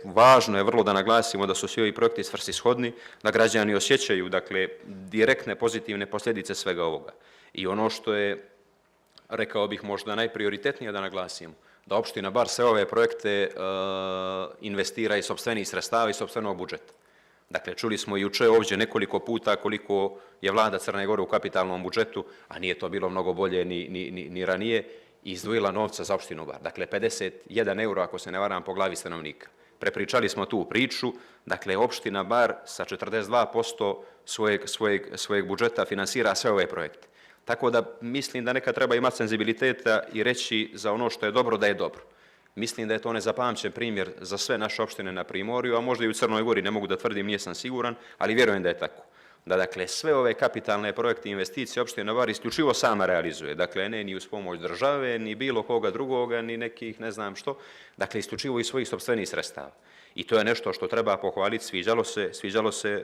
Važno je vrlo da naglasimo da su svi ovi projekti svrsishodni, da građani osjećaju, dakle, direktne pozitivne posljedice svega ovoga. I ono što je, rekao bih, možda najprioritetnije da naglasimo, da opština bar sve ove projekte investira iz sopstvenih sredstava i sopstvenog budžeta. Dakle, čuli smo juče ovdje nekoliko puta koliko je vlada Crne Gore u kapitalnom budžetu, a nije to bilo mnogo bolje ni ranije, izdvojila novca za opštinu Bar. Dakle, 51 euro, ako se ne varam, po glavi stanovnika. Prepričali smo tu priču, dakle, opština Bar sa 42% svojeg budžeta finansira sve ove projekte. Tako da mislim da nekad treba imati senzibiliteta i reći za ono što je dobro da je dobro. Mislim da je to nezapamćen primjer za sve naše opštine na Primorju, a možda i u Crnoj Gori, ne mogu da tvrdim, nisam siguran, ali vjerujem da je tako. Da, dakle, sve ove kapitalne projekte i investicije opština Bar isključivo sama realizuje. Dakle, ne ni uz pomoć države, ni bilo koga drugoga, ni nekih ne znam što. Dakle, isključivo iz svojih sopstvenih sredstava. I to je nešto što treba pohvaliti,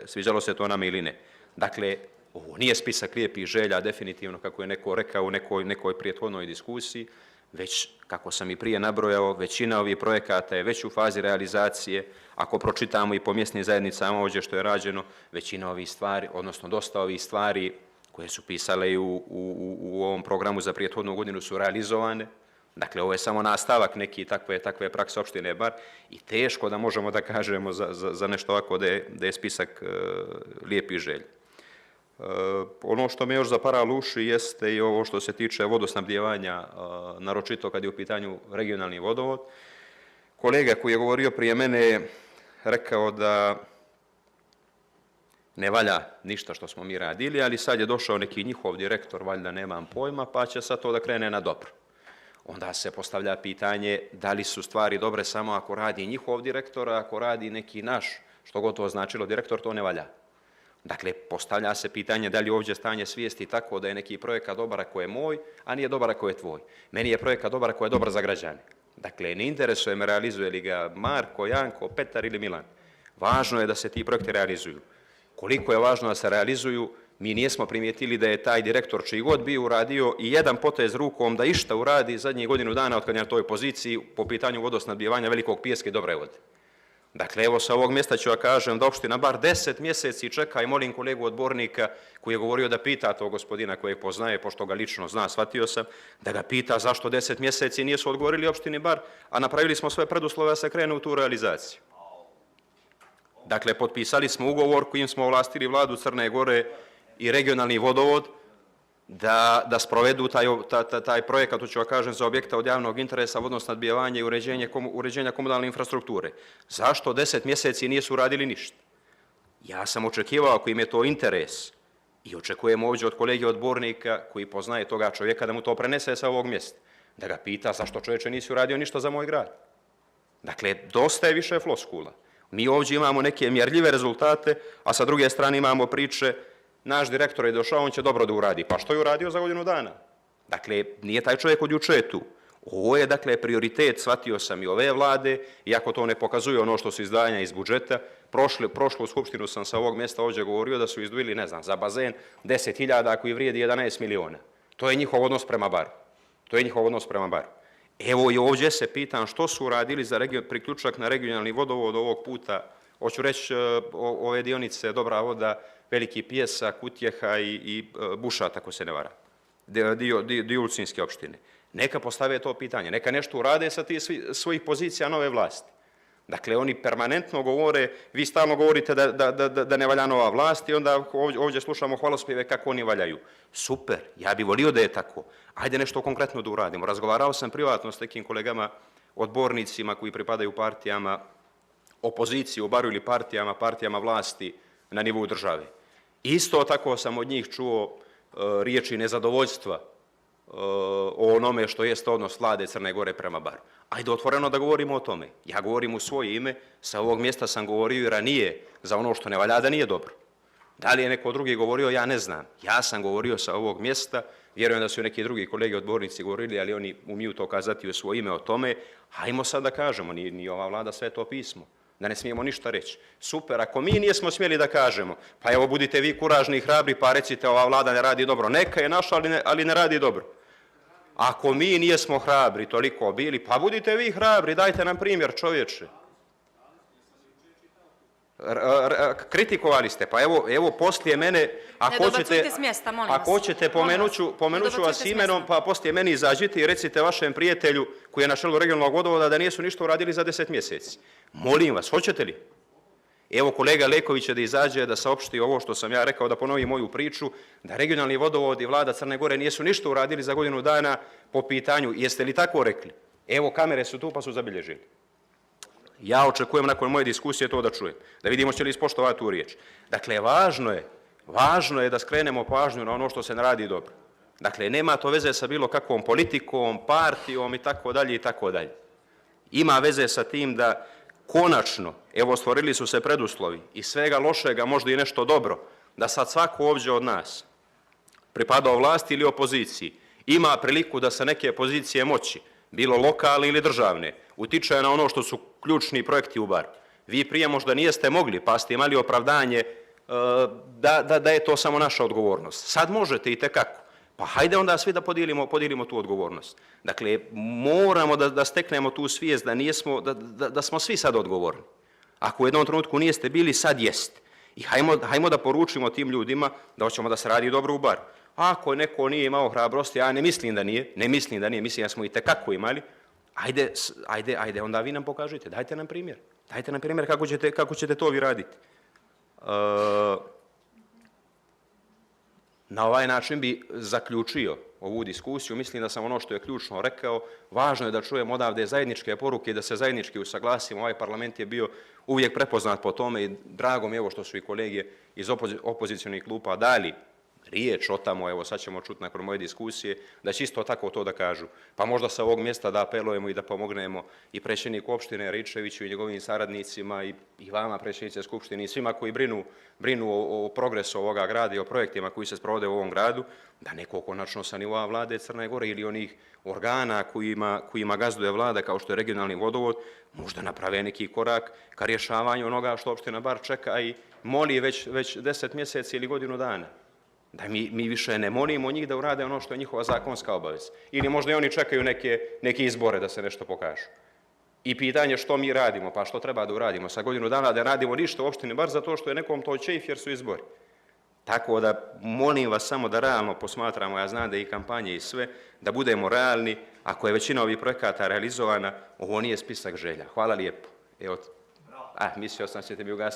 sviđalo se to nama ili ne. Dakle, ovo nije spisak lijepih želja, definitivno, kako je neko rekao u nekoj prethodnoj diskusiji, već, kako sam i prije nabrojao, većina ovih projekata je već u fazi realizacije. Ako pročitamo i po mjesnim zajednicama ovdje što je rađeno, većina ovih stvari, odnosno dosta ovih stvari koje su pisale i u ovom programu za prethodnu godinu su realizovane. Dakle, ovo je samo nastavak neki takve prakse opštine Bar i teško da možemo da kažemo za nešto ovako da je spisak lijepih želja. Ono što me još zaparalo uši jeste i ovo što se tiče vodosnabdijevanja, naročito kad je u pitanju regionalni vodovod. Kolega koji je govorio prije mene je rekao da ne valja ništa što smo mi radili, ali sad je došao neki njihov direktor, valjda nemam pojma, pa će sad to da krene na dobro. Onda se postavlja pitanje da li su stvari dobre samo ako radi njihov direktor, a ako radi neki naš, što god to značilo direktor, to ne valja. Dakle, postavlja se pitanje da li ovdje stanje svijesti tako da je neki projekat dobar ako je moj, a nije dobar ako je tvoj. Meni je projekat dobar ako je dobar za građane. Dakle, ne interesuje me realizuje li ga Marko, Janko, Petar ili Milan. Važno je da se ti projekti realizuju. Koliko je važno da se realizuju, mi nismo primijetili da je taj direktor čiji god bio uradio i jedan potez rukom da išta uradi zadnjih godinu dana od kad je na toj poziciji po pitanju vodosnabdijevanja Velikog Pijeska i dobre vode. Dakle, evo sa ovog mjesta ću ja kažem da opština bar 10 mjeseci čeka i molim kolegu odbornika koji je govorio da pita tog gospodina kojeg poznaje, pošto ga lično zna, shvatio sam, da ga pita zašto 10 mjeseci nisu odgovorili opštini Bar, a napravili smo sve preduslove da se krene u tu realizaciju. Dakle, potpisali smo ugovor kojim smo ovlastili vladu Crne Gore i regionalni vodovod da sprovedu taj projekat, to ću vam kažem, za objekta od javnog interesa, vodosnabdijevanje i uređenja komunalne infrastrukture. Zašto 10 mjeseci nisu uradili ništa? Ja sam očekivao, ako im je to interes, i očekujem ovdje od kolege odbornika koji poznaje toga čovjeka da mu to prenese sa ovog mjesta, da ga pita zašto čovječe nisi uradio ništa za moj grad. Dakle, dosta je više floskula. Mi ovdje imamo neke mjerljive rezultate, a sa druge strane imamo priče naš direktor je došao, on će dobro da uradi. Pa što je uradio za godinu dana? Dakle, nije taj čovjek od juče tu. Ovo je, dakle, prioritet, shvatio sam i ove vlade, iako to ne pokazuje ono što su izdvajanja iz budžeta. Prošlu skupštinu sam sa ovog mjesta ovdje govorio da su izdvojili, ne znam, za bazen 10.000 koji vrijedi 11 miliona. To je njihov odnos prema Baru. Evo i ovdje se pitam što su uradili za priključak na regionalni vodovod ovog puta. Hoću reći ove dionice Dobra voda, Veliki Pijesak, Utjeha i Bušat, ako se ne vara, dio Ulcinske opštine. Neka postave to pitanje, neka nešto urade sa tih svojih pozicija nove vlasti. Dakle, oni permanentno govore, vi stalno govorite da ne valja nova vlast i onda ovdje slušamo hvalospjeve kako oni valjaju. Super, ja bih volio da je tako. Ajde nešto konkretno da uradimo. Razgovarao sam privatno s nekim kolegama, odbornicima koji pripadaju partijama opoziciji u Baru ili partijama vlasti na nivou države. Isto tako sam od njih čuo riječi nezadovoljstva o onome što jeste odnos vlade Crne Gore prema Baru. Ajde otvoreno da govorimo o tome. Ja govorim u svoje ime, sa ovog mjesta sam govorio i ranije za ono što ne valja da nije dobro. Da li je neko drugi govorio, ja ne znam. Ja sam govorio sa ovog mjesta, vjerujem da su neki drugi kolege odbornici govorili, ali oni umiju to kazati u svoje ime o tome. Hajmo sad da kažemo, ni ova vlada sve to pismo, da ne smijemo ništa reći. Super, ako mi nismo smjeli da kažemo, pa evo budite vi kuražni i hrabri, pa recite ova vlada ne radi dobro. Neka je naša, ali ne radi dobro. Ako mi nismo hrabri toliko bili, pa budite vi hrabri, dajte nam primjer, čovječe. kritikovali ste, pa evo poslije mene, ako hoćete pomenut ću vas imenom, pa poslije meni izađite i recite vašem prijatelju koji je na čelu regionalnog vodovoda da nisu ništa uradili za 10 mjeseci. Molim vas, hoćete li? Evo kolega Leković je da izađe, da saopšti ovo što sam ja rekao, da ponovi moju priču, da regionalni vodovod i vlada Crne Gore nisu ništa uradili za godinu dana po pitanju. Jeste li tako rekli? Evo kamere su tu pa su zabilježili. Ja očekujem nakon moje diskusije to da čujem, da vidimo će li ispoštovati tu riječ. Dakle, važno je da skrenemo pažnju na ono što se ne radi dobro. Dakle, nema to veze sa bilo kakvom politikom, partijom i tako dalje i tako dalje. Ima veze sa tim da konačno, evo stvorili su se preduslovi i svega lošega, možda i nešto dobro, da sad svako ovdje od nas, pripadao vlasti ili opoziciji, ima priliku da sa neke pozicije moći, bilo lokalne ili državne, utiče na ono što su ključni projekti u Baru. Vi prije možda nijeste mogli, pa ste imali opravdanje da je to samo naša odgovornost. Sad možete i tekako. Pa hajde onda svi da podijelimo tu odgovornost. Dakle, moramo da steknemo tu svijest da smo svi sad odgovorni. Ako u jednom trenutku nijeste bili, sad jeste. I hajmo da poručimo tim ljudima da hoćemo da se radi dobro u Baru. Ako neko nije imao hrabrosti, ja ne mislim da nije, mislim da smo i tekako imali, ajde onda vi nam pokažite, dajte nam primjer. Dajte nam primjer kako ćete to vi raditi. Na ovaj način bi zaključio ovu diskusiju. Mislim da sam ono što je ključno rekao. Važno je da čujemo odavde zajedničke poruke i da se zajednički usaglasimo. Ovaj parlament je bio uvijek prepoznat po tome i drago mi je što su i kolege iz opozicionih klupa dali riječ o tamo, evo sad ćemo čuti nakon moje diskusije, da će isto tako to da kažu. Pa možda sa ovog mjesta da apelujemo i da pomognemo i predsjedniku opštine Ričeviću i njegovim saradnicima i vama predsjednice Skupštine i svima koji brinu o progresu ovoga grada i o projektima koji se sprovode u ovom gradu, da neko konačno sa nivoa vlade Crne Gore ili onih organa kojima gazduje vlada kao što je regionalni vodovod, možda naprave neki korak ka rješavanju onoga što opština Bar čeka i moli već 10 mjeseci ili godinu dana. Da mi više ne molimo njih da urade ono što je njihova zakonska obaveza. Ili možda i oni čekaju neke izbore da se nešto pokažu. I pitanje što mi radimo, pa što treba da uradimo sa godinu dana da radimo ništa u opštini Bar zato što je nekom to čeif jer su izbori. Tako da molim vas samo da realno posmatramo, ja znam da i kampanje i sve, da budemo realni, ako je većina ovih projekata realizovana, ovo nije spisak želja. Hvala lijepo. Mislio sam da ćete mi ugasiti.